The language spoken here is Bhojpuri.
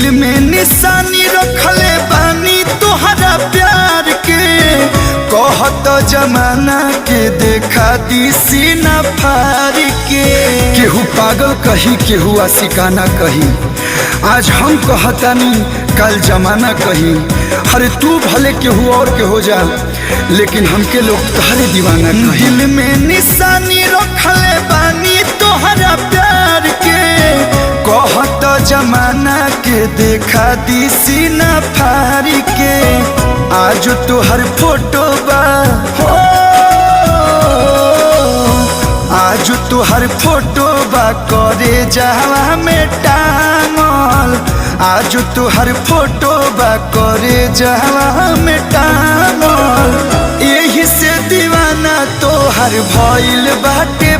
दिल में निशानी रखले बानी तोहरा प्यार के। कहत जमाना के देखा दी सीना फाड़ के। केहू पागल कही केहू आशिकाना कही, आज हम कहतानी कल जमाना कही। अरे तू भले केहू और के हो जा, लेकिन हमके लोग तोहरे दीवाना कही। दिल में निशानी रखले बानी तोहरा प्यार के। कहत जमाना के देखा दी सीना फाड़ के। आज तोहर फोटो बा हो, आज तोहर फोटो बा करे जावा में टांगल। आज तोहर फोटो बा करे जावा में टांगल। यही से दीवाना तोहर भइल बाटे।